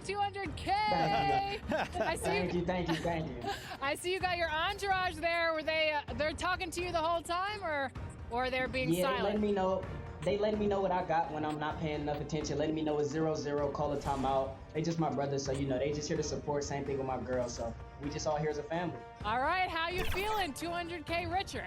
200K. Thank you. I see you got your entourage there. Were they're talking to you the whole time, or they're being silent? They letting me know what I got when I'm not paying enough attention, letting me know it's 0-0, call a timeout. They just my brothers, so they just here to support. Same thing with my girl, so we just all here as a family. All right, how you feeling? 200K richer.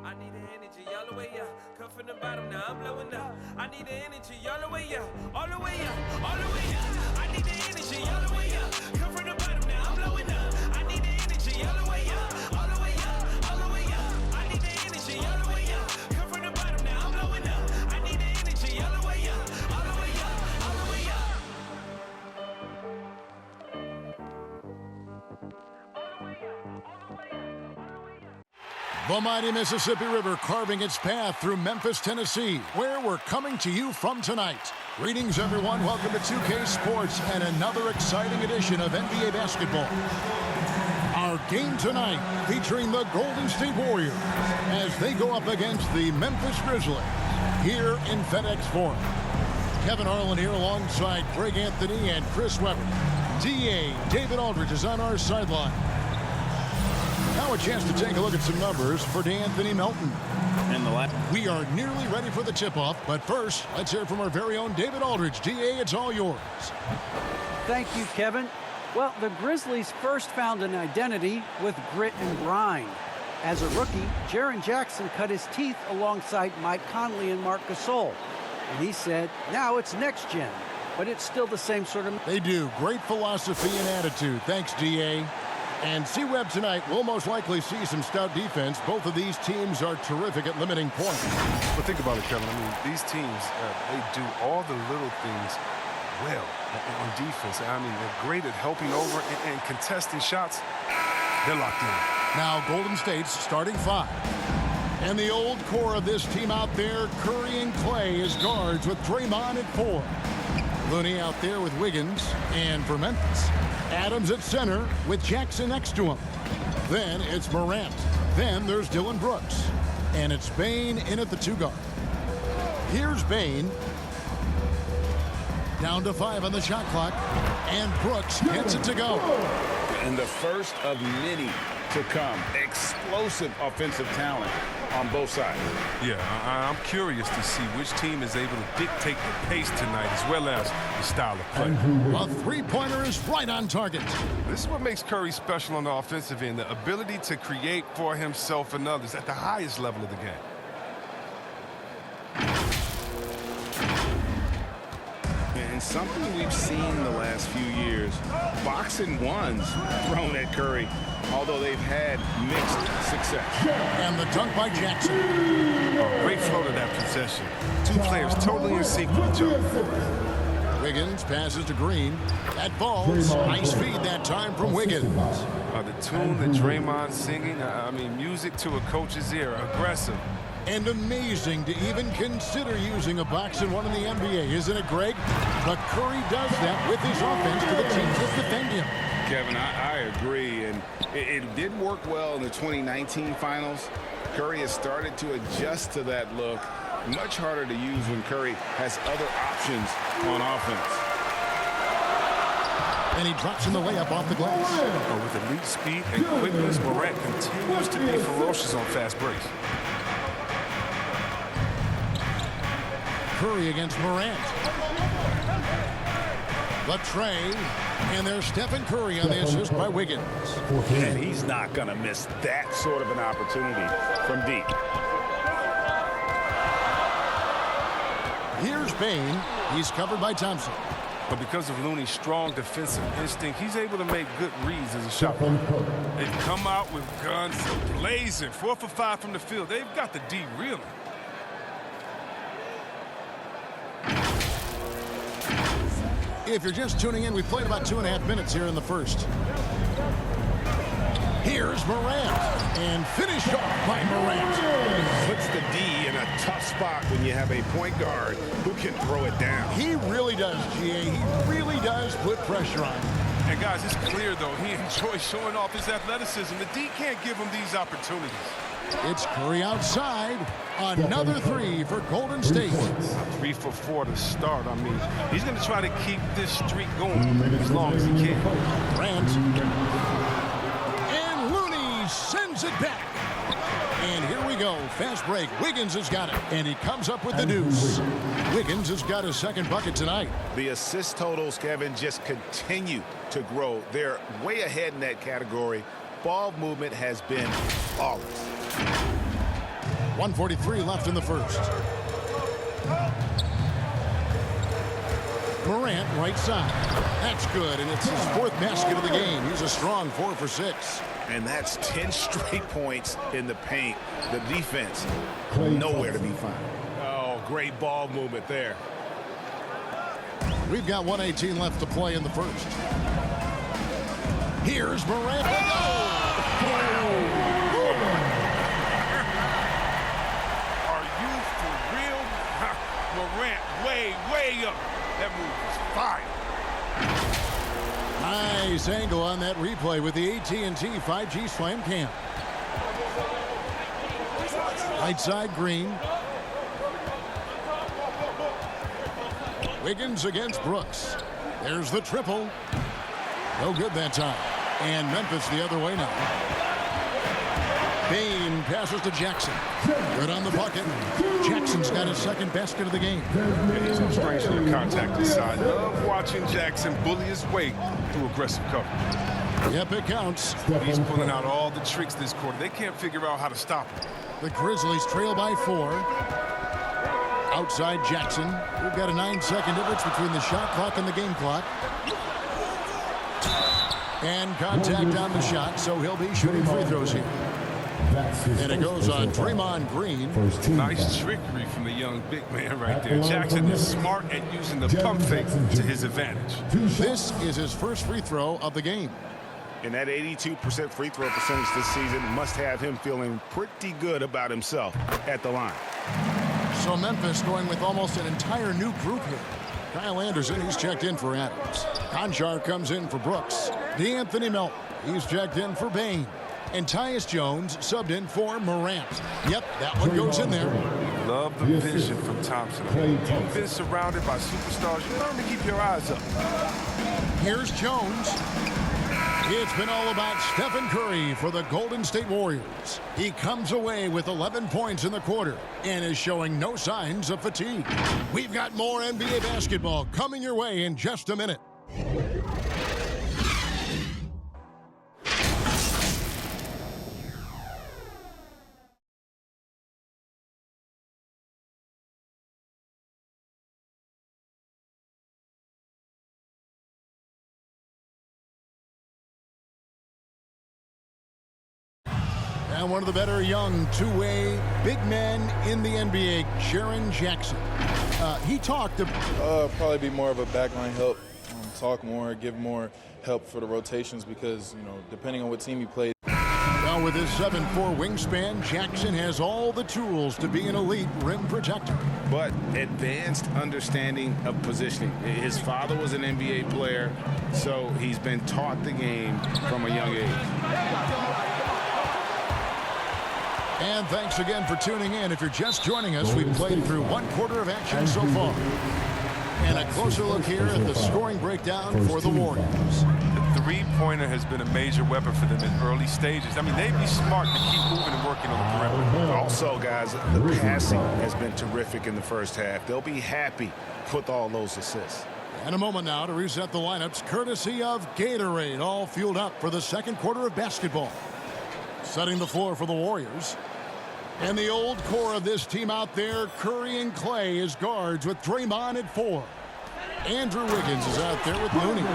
I need the energy all the way up. Come from the bottom, now I'm blowing up. I need the energy all the way up, all the way up, all the way up. I need the energy all the way up. Come from the bottom, now I'm blowing up. I need the energy all the way up, all the way up, all the way up. I need the energy all the way up. Come from the bottom, now I'm blowing up. I need the energy all the way up, all the way up, all the way up. The mighty Mississippi River carving its path through Memphis, Tennessee, where we're coming to you from tonight. Greetings, everyone. Welcome to 2K Sports and another exciting edition of NBA basketball. Our game tonight featuring the Golden State Warriors as they go up against the Memphis Grizzlies here in FedEx Forum. Kevin Harlan here alongside Greg Anthony and Chris Webber. DA David Aldridge is on our sideline. Now a chance to take a look at some numbers for D'Anthony Melton. We are nearly ready for the tip-off, but first, let's hear from our very own David Aldridge. DA, it's all yours. Thank you, Kevin. Well, the Grizzlies first found an identity with grit and grind. As a rookie, Jaren Jackson cut his teeth alongside Mike Conley and Marc Gasol. And he said, now it's next gen, but it's still the same sort of... They do. Great philosophy and attitude. Thanks, DA. And C-Web tonight, we'll most likely see some stout defense. Both of these teams are terrific at limiting points. Well, think about it, Kevin. I mean, these teams, they do all the little things well on defense. I mean, they're great at helping over and contesting shots. They're locked in. Now, Golden State's starting five. And the old core of this team out there, Curry and Clay as guards with Draymond at 4. Looney out there with Wiggins. And for Memphis, Adams at center with Jackson next to him. Then it's Morant. Then there's Dylan Brooks. And it's Bane in at the 2 guard. Here's Bane. Down to 5 on the shot clock. And Brooks gets it to go. And the first of many to come. Explosive offensive talent on both sides. Yeah, I'm curious to see which team is able to dictate the pace tonight as well as the style of play. A three-pointer is right on target. This is what makes Curry special on the offensive end, the ability to create for himself and others at the highest level of the game. And something we've seen the last few years, boxing ones thrown at Curry, although they've had mixed success. And the dunk by Jackson. Oh, great flow to that possession. Two players totally in sync with each other. Wiggins passes to Green. That falls. Nice feed that time from Wiggins. The tune that Draymond's singing, I mean, music to a coach's ear, aggressive. And amazing to even consider using a boxing one in the NBA, isn't it, Greg? But Curry does that with his offense to the teams that defend him. Kevin, I agree, and it did work well in the 2019 finals. Curry has started to adjust to that look. Much harder to use when Curry has other options on offense. And he drops in the layup off the glass. Oh, with elite speed and quickness, Morant continues to be ferocious on fast breaks. Curry against Morant. The tray, and there's Stephen Curry on the assist by Wiggins. And he's not going to miss that sort of an opportunity from deep. Here's Bane. He's covered by Thompson. But because of Looney's strong defensive instinct, he's able to make good reads as a shot blocker. They've come out with guns blazing, 4 for 5 from the field. They've got the D reeling. If you're just tuning in, we played about 2.5 minutes here in the first. Here's Morant, and finished off by Morant. Puts the D in a tough spot when you have a point guard who can throw it down. He really does, GA. He really does put pressure on him. And guys, it's clear, though, he enjoys showing off his athleticism. The D can't give him these opportunities. It's Curry outside. Another three for Golden State. 3 for 4 to start. I mean, he's going to try to keep this streak going as long as he can. Grant. And Looney sends it back. And here we go. Fast break. Wiggins has got it. And he comes up with the deuce. Wiggins has got his second bucket tonight. The assist totals, Kevin, just continue to grow. They're way ahead in that category. Ball movement has been flawless. 1:43 left in the first. Morant, right side. That's good, and it's his fourth basket of the game. He's a strong 4 for 6. And that's 10 straight points in the paint. The defense, nowhere to be found. Oh, great ball movement there. We've got 1:18 left to play in the first. Here's Morant. Are you for real? Morant way up. That move was fire. Nice angle on that replay with the AT&T 5G Slam Cam. Right side, Green. Wiggins against Brooks. There's the triple. No good that time. And Memphis the other way now. Bain passes to Jackson. Good on the bucket. Jackson's got his second basket of the game. Yeah, he's on strength from the contact side. Love watching Jackson bully his way through aggressive coverage. Yep, it counts. He's pulling out all the tricks this quarter. They can't figure out how to stop him. The Grizzlies trail by 4. Outside Jackson. We've got a 9-second difference between the shot clock and the game clock. And contact on the shot, so he'll be shooting free throws here. And it goes on Draymond Green. Nice trickery from the young big man right there. Jackson is smart at using the pump fake to his advantage. This is his first free throw of the game. And that 82% free throw percentage this season must have him feeling pretty good about himself at the line. So Memphis going with almost an entire new group here. Kyle Anderson, he's checked in for Adams. Conchar comes in for Brooks. DeAnthony Melton, he's checked in for Bain. And Tyus Jones subbed in for Morant. Yep, that one goes in there. Love the vision from Thompson. You've been surrounded by superstars. You learn to keep your eyes up. Here's Jones. It's been all about Stephen Curry for the Golden State Warriors. He comes away with 11 points in the quarter and is showing no signs of fatigue. We've got more NBA basketball coming your way in just a minute. And one of the better young two-way big men in the NBA, Jaren Jackson. He talked about probably be more of a backline help, talk more, give more help for the rotations because, you know, depending on what team you play. Well, with his 7'4" wingspan, Jackson has all the tools to be an elite rim protector. But advanced understanding of positioning. His father was an NBA player, so he's been taught the game from a young age. And thanks again for tuning in. If you're just joining us, we've played through one quarter of action so far. And a closer look here at the scoring breakdown for the Warriors. The three-pointer has been a major weapon for them in early stages. I mean, they'd be smart to keep moving and working on the perimeter. Also, guys, the passing has been terrific in the first half. They'll be happy with all those assists. And a moment now to reset the lineups, courtesy of Gatorade, all fueled up for the second quarter of basketball. Setting the floor for the Warriors. And the old core of this team out there, Curry and Clay as guards with Draymond at 4. Andrew Wiggins is out there with Looney.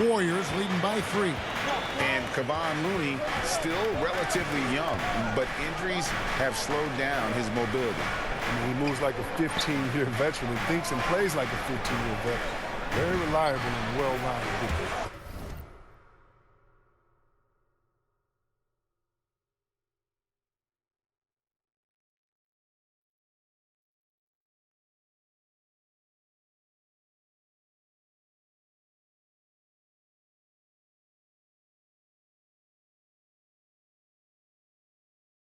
Warriors leading by 3. And Kevon Looney still relatively young, but injuries have slowed down his mobility. I mean, he moves like a 15-year veteran and thinks and plays like a 15-year veteran. Very reliable and well-rounded.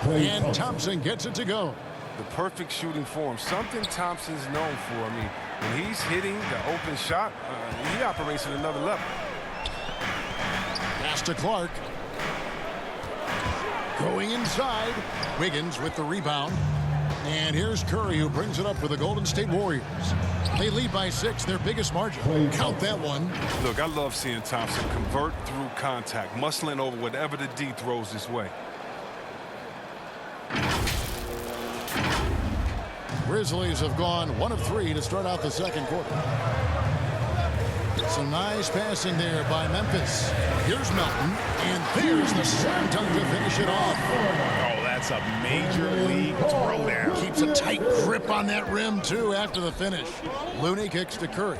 And Thompson gets it to go. The perfect shooting form, something Thompson's known for. I mean, when he's hitting the open shot, he operates at another level. Pass to Clark. Going inside. Wiggins with the rebound. And here's Curry, who brings it up for the Golden State Warriors. They lead by 6, their biggest margin. Count that one. Look, I love seeing Thompson convert through contact, muscling over whatever the D throws his way. Grizzlies have gone 1 of 3 to start out the second quarter. Some nice passing there by Memphis. Here's Melton, and there's the slam dunk to finish it off. Oh, that's a major league throwdown. Keeps a tight grip on that rim, too, after the finish. Looney kicks to Curry.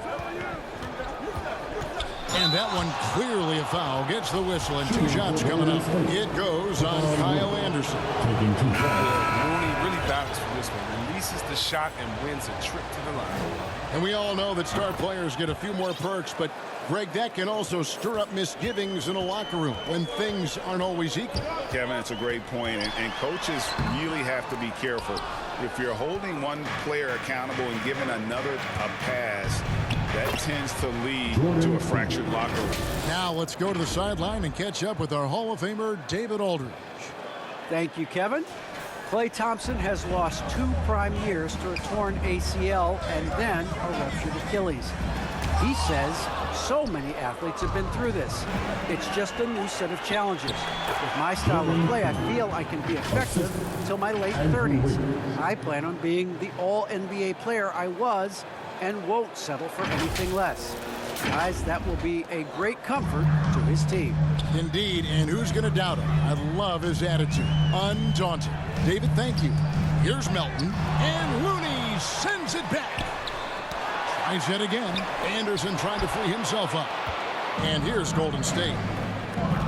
And that one clearly a foul. Gets the whistle, and 2 shots coming up. It goes on Kyle Anderson. Looney really battles for this one. Releases the shot and wins a trip to the line. And we all know that star players get a few more perks, but Greg, that can also stir up misgivings in a locker room when things aren't always equal. Kevin, it's a great point, and coaches really have to be careful. If you're holding one player accountable and giving another a pass, that tends to lead to a fractured locker room. Now let's go to the sideline and catch up with our Hall of Famer, David Aldridge. Thank you, Kevin. Klay Thompson has lost 2 prime years to a torn ACL and then a ruptured Achilles. He says so many athletes have been through this. It's just a new set of challenges. With my style of play, I feel I can be effective until my late 30s. I plan on being the all-NBA player I was and won't settle for anything less. Guys, that will be a great comfort to his team. Indeed, and who's going to doubt him? I love his attitude. Undaunted. David, thank you. Here's Melton, and Looney sends it back. Tries it again. Anderson trying to free himself up. And here's Golden State.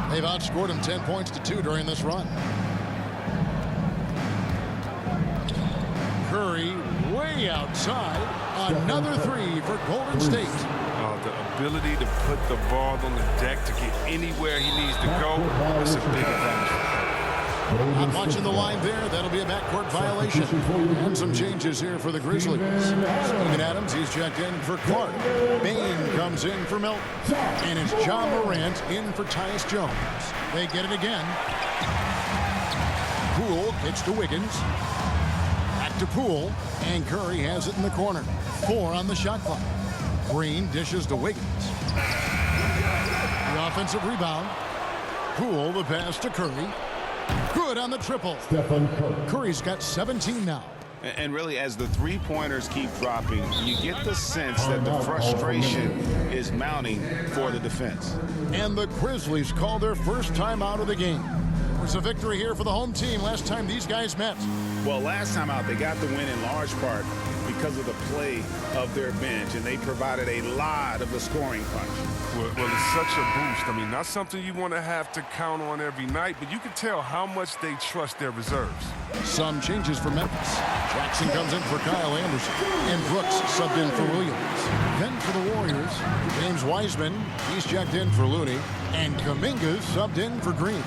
They've outscored him 10 points to 2 during this run. Curry way outside. Another 3 for Golden State. The ability to put the ball on the deck to get anywhere he needs to go, that's a big advantage. Not watching the line there. That'll be a backcourt violation. And some changes here for the Grizzlies. Steven Adams, he's checked in for Clark. Bain comes in for Melton. And it's John Morant in for Tyus Jones. They get it again. Poole kicks to Wiggins. Back to Poole. And Curry has it in the corner. 4 on the shot clock. Green dishes to Wiggins. The offensive rebound. Poole the pass to Curry. Good on the triple. Curry's got 17 now. And really, as the three-pointers keep dropping, you get the sense that the frustration is mounting for the defense. And the Grizzlies call their first time out of the game. There's a victory here for the home team last time these guys met. Well, last time out, they got the win in large part because of the play of their bench, and they provided a lot of the scoring punch. Well, it's such a boost. I mean, not something you want to have to count on every night, but you can tell how much they trust their reserves. Some changes for Memphis. Jackson comes in for Kyle Anderson, and Brooks subbed in for Williams. Then for the Warriors, James Wiseman, he's checked in for Looney, and Kuminga subbed in for Green.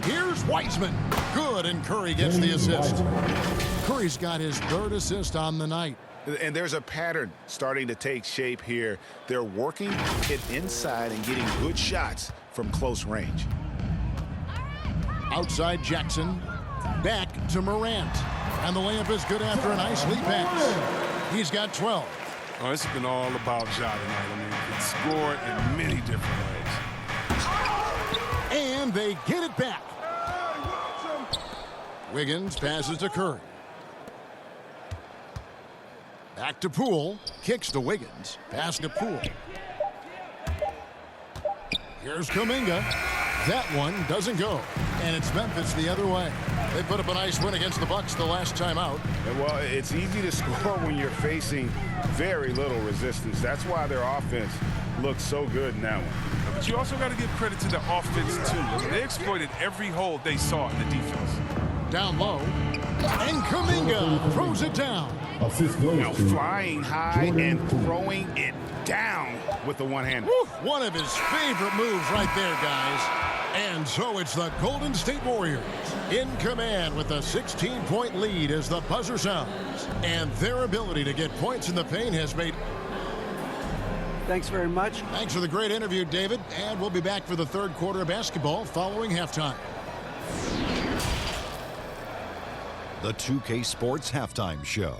Here's Wiseman. Good, and Curry gets the assist. Curry's got his 3rd assist on the night. And there's a pattern starting to take shape here. They're working it inside and getting good shots from close range. Outside Jackson. Back to Morant. And the layup is good after a nice lead pass. He's got 12. Oh, it's been all about Ja tonight. I mean, he can score in many different ways. And they get it back. Wiggins passes to Curry. Back to Poole. Kicks to Wiggins. Pass to Poole. Here's Kuminga. That one doesn't go. And it's Memphis the other way. They put up a nice win against the Bucks the last time out. Well, it's easy to score when you're facing very little resistance. That's why their offense looks so good in that one. But you also got to give credit to the offense, too. They exploited every hole they saw in the defense. Down low. And Kuminga throws it down. Now flying high and throwing it down with the one-hander. One of his favorite moves right there, guys. And so it's the Golden State Warriors in command with a 16-point lead as the buzzer sounds. And their ability to get points in the paint has made... Thanks very much. Thanks for the great interview, David. And we'll be back for the third quarter of basketball following halftime. The 2K Sports Halftime Show.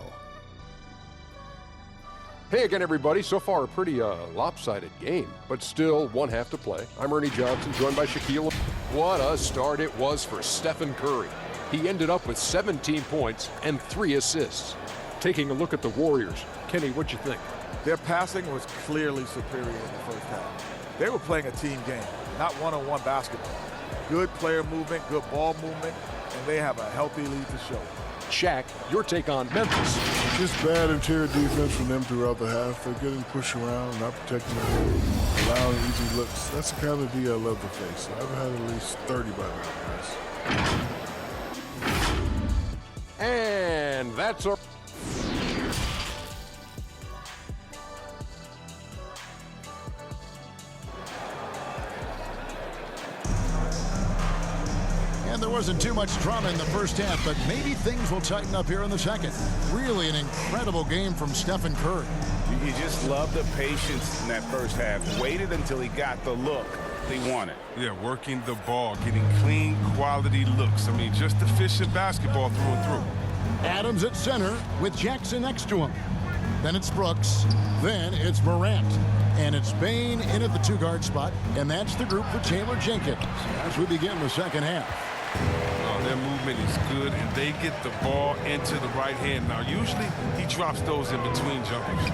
Hey again, everybody. So far, a pretty lopsided game, but still one half to play. I'm Ernie Johnson, joined by Shaquille. What a start it was for Stephen Curry. He ended up with 17 points and 3 assists. Taking a look at the Warriors, Kenny, what'd you think? Their passing was clearly superior in the first half. They were playing a team game, not one-on-one basketball. Good player movement, good ball movement, and they have a healthy lead to show. Shaq, your take on Memphis. Just bad interior defense from them throughout the half. They're getting pushed around, not protecting the rim, allowing easy looks. That's the kind of D I love to face. I've had at least 30 by now, guys. And that's our... And there wasn't too much drama in the first half, but maybe things will tighten up here in the second. Really an incredible game from Stephen Curry. You just love the patience in that first half. Waited until he got the look he wanted. Yeah, working the ball, getting clean, quality looks. I mean, just efficient basketball through and through. Adams at center with Jackson next to him. Then it's Brooks. Then it's Morant. And it's Bain in at the two-guard spot. And that's the group for Taylor Jenkins as we begin the second half. Their movement is good, and they get the ball into the right hand. Now, usually he drops those in between jumpers.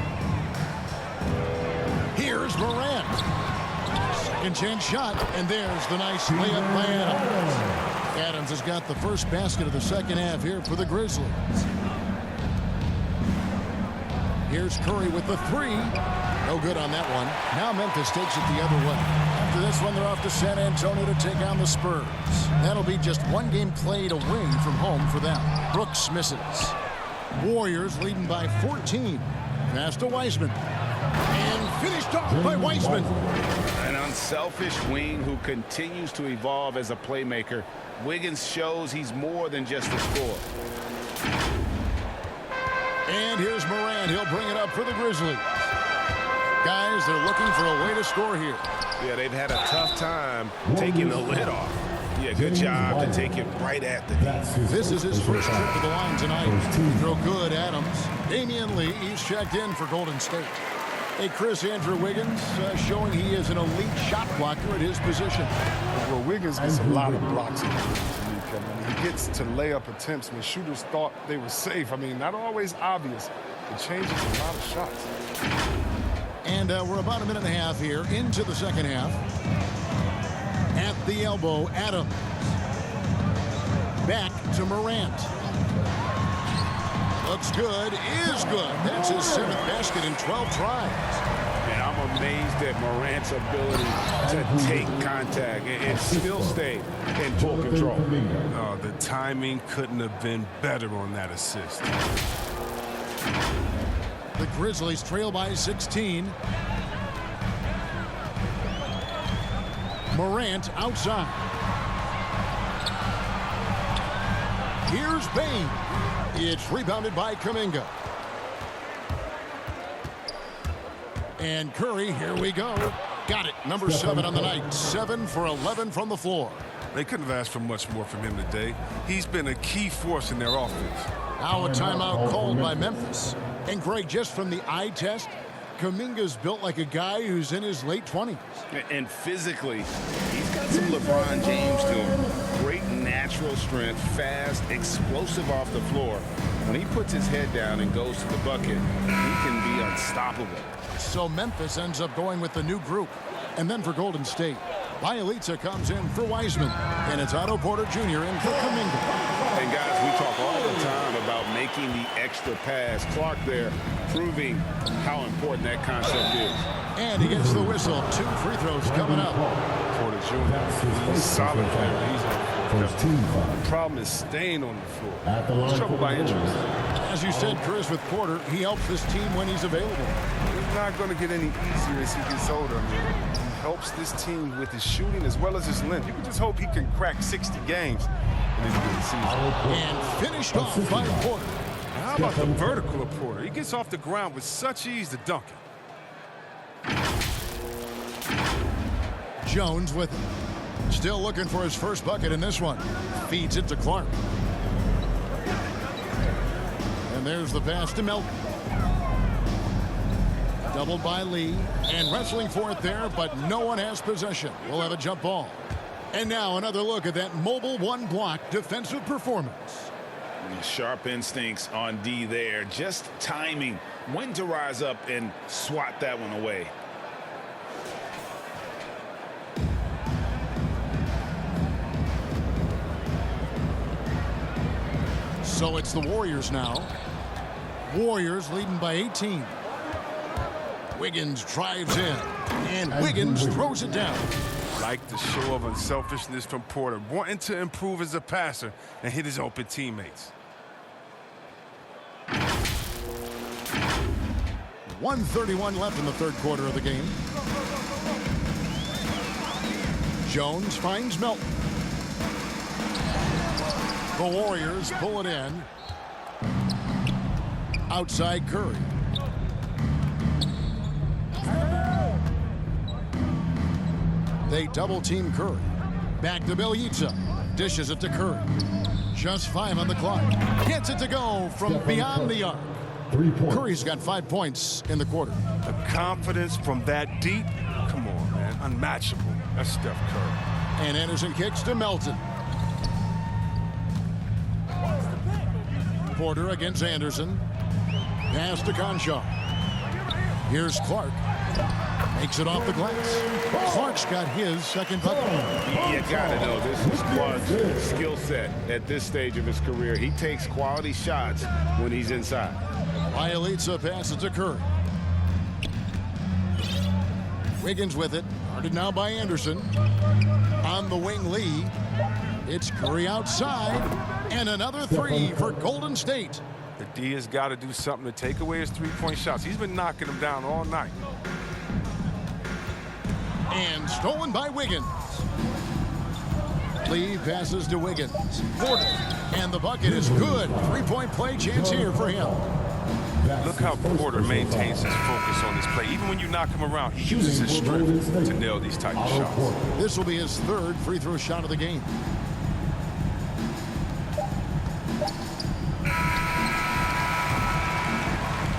Here's Morant. Second chance shot, and there's the nice layup by Adams. Adams has got the first basket of the second half here for the Grizzlies. Here's Curry with the three. No good on that one. Now Memphis takes it the other way. After this one, they're off to San Antonio to take on the Spurs. That'll be just one game played away from home for them. Brooks misses. Warriors leading by 14. Pass to Wiseman. And finished off by Wiseman. An unselfish wing who continues to evolve as a playmaker. Wiggins shows he's more than just a scorer. And here's Morant. He'll bring it up for the Grizzlies. Guys, they're looking for a way to score here. Yeah, they've had a tough time taking the lid off. Yeah, good job to take it right at the knee. This is his first trip to the line tonight. Throw good, Adams. Damian Lee, he's checked in for Golden State. Hey, Chris, Andrew Wiggins showing he is an elite shot blocker at his position. Well, Wiggins gets a lot of blocks in the league, Kevin. He gets to layup attempts when shooters thought they were safe. I mean, not always obvious. It changes a lot of shots. And we're about a minute and a half here into the second half. At the elbow, Adams. Back to Morant. Looks good, is good. That's his 7th basket in 12 tries. And I'm amazed at Morant's ability to take contact and still stay in full control. The timing couldn't have been better on that assist. The Grizzlies trail by 16. Morant outside. Here's Bain. It's rebounded by Kuminga. And Curry, here we go. Got it. Number 7 on the night. 7 for 11 from the floor. They couldn't have asked for much more from him today. He's been a key force in their offense. Now a timeout called by Memphis. And Greg, just from the eye test, Kuminga's built like a guy who's in his late 20s. And physically, he's got some LeBron James to him. Great natural strength, fast, explosive off the floor. When he puts his head down and goes to the bucket, he can be unstoppable. So Memphis ends up going with the new group. And then for Golden State, Bielitsa comes in for Wiseman. And it's Otto Porter Jr. in for Kuminga. And guys, we talk all the time about making the extra pass. Clark there proving how important that concept is. And he gets the whistle. 2 free throws coming up. Porter Jr. He's solid there. The problem is staying on the floor. He's troubled by injuries. As you said, Chris, with Porter, he helps this team when he's available. It's not going to get any easier as he gets older. I mean, helps this team with his shooting as well as his length. You can just hope he can crack 60 games in this given season. And finished off by Porter. How about the vertical of Porter? He gets off the ground with such ease to dunk it. Jones with it. Still looking for his first bucket in this one. Feeds it to Clark. And there's the pass to Melton. Doubled by Lee. And wrestling for it there, but no one has possession. We'll have a jump ball. And now another look at that mobile one-block defensive performance. Sharp instincts on D there. Just timing when to rise up and swat that one away. So it's the Warriors now. Warriors leading by 18. Wiggins drives in, and Wiggins throws it down. Like the show of unselfishness from Porter, wanting to improve as a passer and hit his open teammates. 1:31 left in the third quarter of the game. Jones finds Melton. The Warriors pull it in. Outside Curry. They double team Curry. Back to Bielitsa. Dishes it to Curry. Just 5 on the clock. Gets it to go from beyond the arc. Curry's got 5 points in the quarter. The confidence from that deep, come on, man, unmatchable. That's Steph Curry. And Anderson kicks to Melton. Porter against Anderson. Pass to Conchar. Here's Clark. Makes it off the glass. Clark's got his second bucket. You gotta know this is Clark's skill set at this stage of his career. He takes quality shots when he's inside. Bielitsa passes to Curry. Wiggins with it. Guarded now by Anderson. On the wing, Lee. It's Curry outside. And another three for Golden State. The D has got to do something to take away his three-point shots. He's been knocking them down all night. And stolen by Wiggins. Lee passes to Wiggins. Porter. And the bucket is good. Three-point play chance here for him. Look how Porter maintains his focus on this play. Even when you knock him around, he uses his strength to nail these type of shots. This will be his third free throw shot of the game.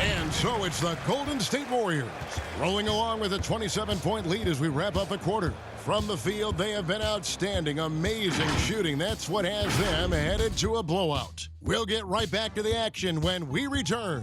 And so it's the Golden State Warriors rolling along with a 27-point lead as we wrap up a quarter. From the field, they have been outstanding, amazing shooting. That's what has them headed to a blowout. We'll get right back to the action when we return.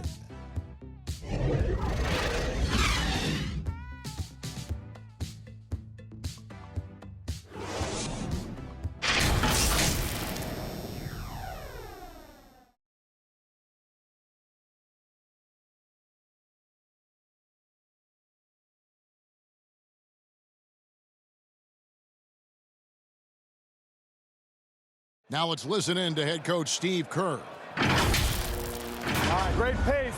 Now let's listen in to head coach Steve Kerr. All right, great pace,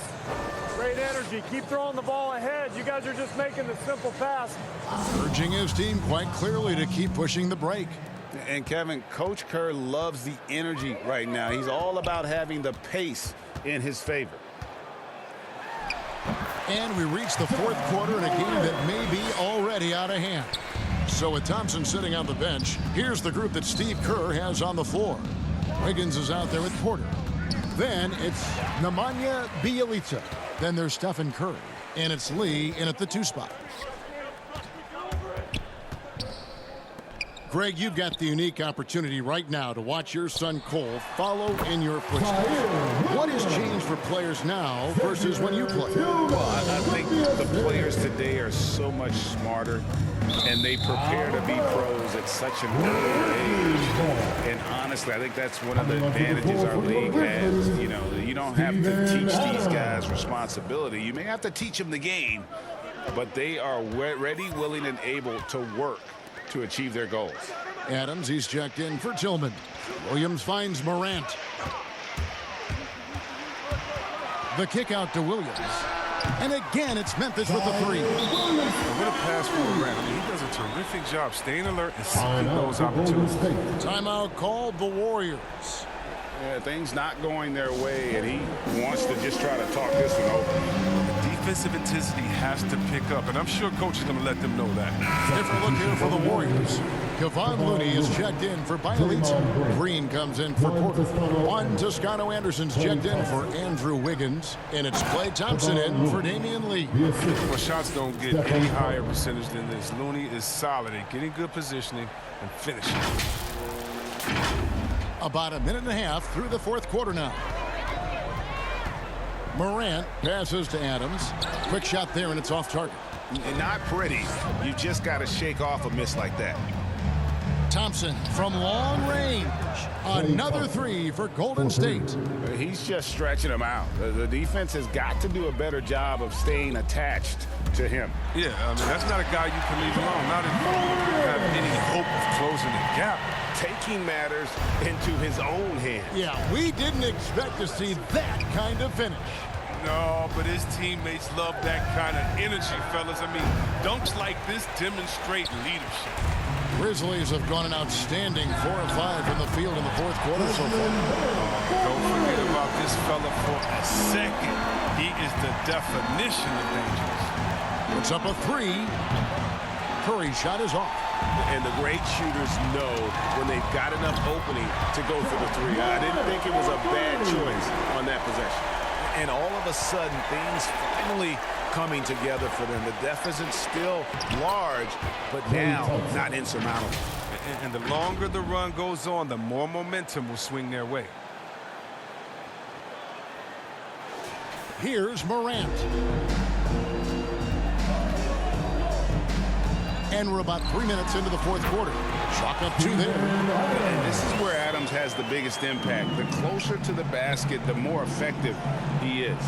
great energy. Keep throwing the ball ahead. You guys are just making the simple pass. Urging his team quite clearly to keep pushing the break. And Kevin, Coach Kerr loves the energy right now. He's all about having the pace in his favor. And we reach the fourth quarter in a game that may be already out of hand. So with Thompson sitting on the bench, here's the group that Steve Kerr has on the floor. Wiggins is out there with Porter. Then it's Nemanja Bjelica. Then there's Stephen Curry. And it's Lee in at the 2 spot. Greg, you've got the unique opportunity right now to watch your son Cole follow in your footsteps. What has changed for players now versus when you played? Well, I think the players today are so much smarter, and they prepare to be pros at such an early age. And honestly, I think that's one of the advantages our league has. You know, you don't have to teach these guys responsibility. You may have to teach them the game, but they are ready, willing, and able to work to achieve their goals. Adams, he's checked in for Tillman. Williams finds Morant. The kick out to Williams. And again, it's Memphis with the three. What a pass for Morant. I mean, he does a terrific job staying alert and seeking those opportunities. Timeout called the Warriors. Yeah, things not going their way, and he wants to just try to talk this one over. Defensive intensity has to pick up, and I'm sure coach is going to let them know that. Different look here for the Warriors. Kevon Looney is checked in for Bielitz. Green comes in for Porter. Juan Toscano Anderson's checked in for Andrew Wiggins. And it's Klay Thompson in for Damian Lee. Well, shots don't get any higher percentage than this. Looney is solid at getting good positioning and finishing. About a minute and a half through the fourth quarter now. Morant passes to Adams. Quick shot there, and it's off target. And not pretty. You just got to shake off a miss like that. Thompson from long range. Another three for Golden State. He's just stretching him out. The defense has got to do a better job of staying attached to him. Yeah, I mean, that's not a guy you can leave alone. Not if you have any hope of closing the gap. Taking matters into his own hands. Yeah, we didn't expect to see that kind of finish. No, but his teammates love that kind of energy, fellas. I mean, dunks like this demonstrate leadership. Grizzlies have gone an outstanding 4 of 5 from the field in the fourth quarter so far. Don't forget about this fella for a second. He is the definition of dangerous. Puts up a three. Curry's shot is off. And the great shooters know when they've got enough opening to go for the three. I didn't think it was a bad choice on that possession. And all of a sudden, things finally coming together for them. The deficit's still large, but now not insurmountable. And the longer the run goes on, the more momentum will swing their way. Here's Morant. And we're about 3 minutes into the fourth quarter. Chalk up two there. And this is where Adams has the biggest impact. The closer to the basket, the more effective he is.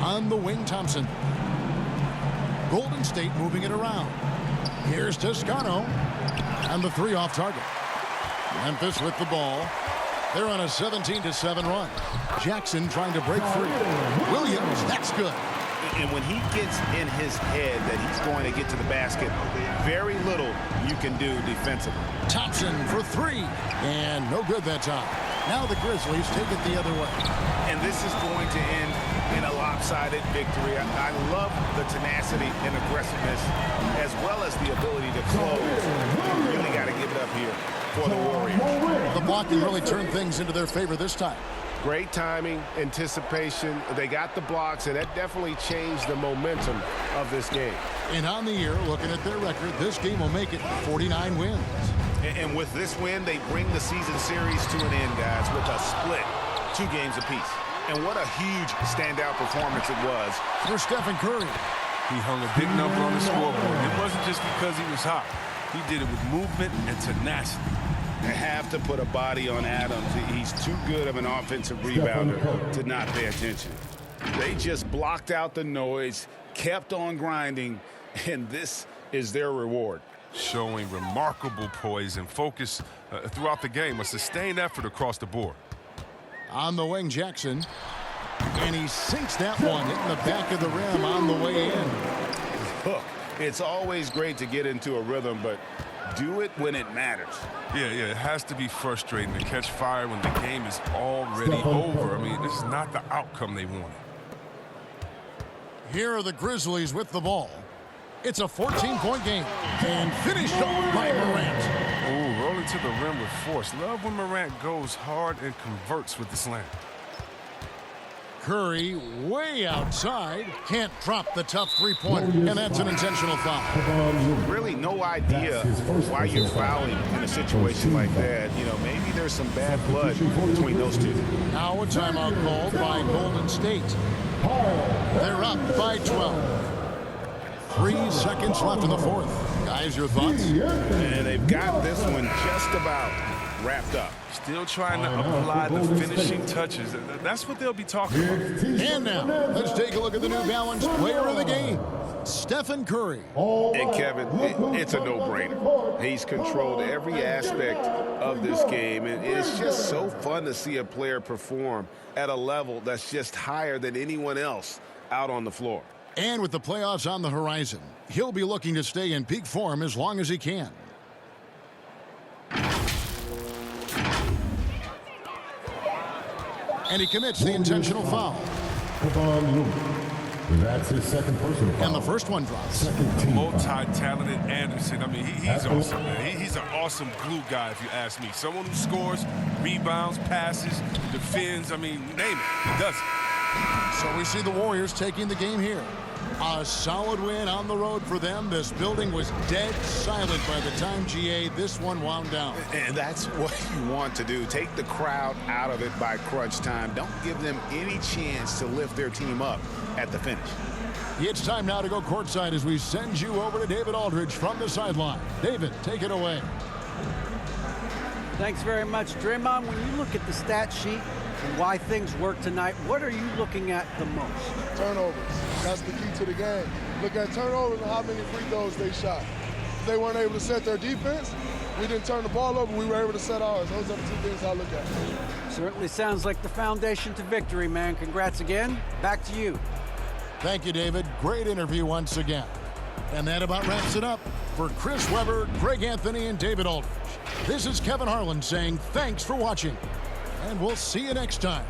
On the wing, Thompson. Golden State moving it around. Here's Toscano. And the three off target. Memphis with the ball. They're on a 17-7 run. Jackson trying to break free. Williams, that's good. And when he gets in his head that he's going to get to the basket, very little you can do defensively. Thompson for three. And no good that time. Now the Grizzlies take it the other way. And this is going to end in a lopsided victory. I love the tenacity and aggressiveness as well as the ability to close. You really got to give it up here for the Warriors. The blocking really turned things into their favor this time. Great timing, anticipation. They got the blocks, and that definitely changed the momentum of this game. And on the year, looking at their record, this game will make it 49 wins. And with this win, they bring the season series to an end, guys, with a split, 2 games apiece. And what a huge standout performance it was for Stephen Curry. He hung a big number on the scoreboard. It wasn't just because he was hot. He did it with movement and tenacity. They have to put a body on Adams. He's too good of an offensive rebounder to not pay attention. They just blocked out the noise, kept on grinding, and this is their reward. Showing remarkable poise and focus throughout the game, a sustained effort across the board. On the wing, Jackson. And he sinks that one, hitting the back of the rim on the way in. Look, it's always great to get into a rhythm, but do it when it matters. Yeah, it has to be frustrating to catch fire when the game is already over. I mean, this is not the outcome they wanted. Here are the Grizzlies with the ball. It's a 14-point game and finished off by Morant. Ooh, rolling to the rim with force. Love when Morant goes hard and converts with the slam. Curry way outside. Can't drop the tough three-pointer, and that's an intentional foul. Really no idea why you're fouling in a situation like that. You know, maybe there's some bad blood between those two. Now a timeout called by Golden State. They're up by 12. 3 seconds left in the fourth. Guys, your thoughts? And they've got this one just about wrapped up. Still trying to apply the finishing touches. That's what they'll be talking about. And now, let's take a look at the New Balance player of the game. Stephen Curry. And Kevin, it's a no-brainer. He's controlled every aspect of this game, and it's just so fun to see a player perform at a level that's just higher than anyone else out on the floor. And with the playoffs on the horizon, he'll be looking to stay in peak form as long as he can. And he commits the intentional foul. That's his second personal foul. And the first one drops. Multi-talented Anderson. I mean, he's awesome, man. He's an awesome glue guy, if you ask me. Someone who scores, rebounds, passes, defends. I mean, name it. He does it. So we see the Warriors taking the game here. A solid win on the road for them. This building was dead silent by the time, GA, this one wound down. And that's what you want to do. Take the crowd out of it by crunch time. Don't give them any chance to lift their team up at the finish. It's time now to go courtside as we send you over to David Aldridge from the sideline. David, take it away. Thanks very much, Draymond. When you look at the stat sheet and why things work tonight, what are you looking at the most? Turnovers. That's the key to the game. Look at turnovers and how many free throws they shot. If they weren't able to set their defense, we didn't turn the ball over, we were able to set ours. Those are the two things I look at. Certainly sounds like the foundation to victory, man. Congrats again. Back to you. Thank you, David. Great interview once again. And that about wraps it up. For Chris Webber, Greg Anthony, and David Aldridge, this is Kevin Harlan saying thanks for watching. And we'll see you next time.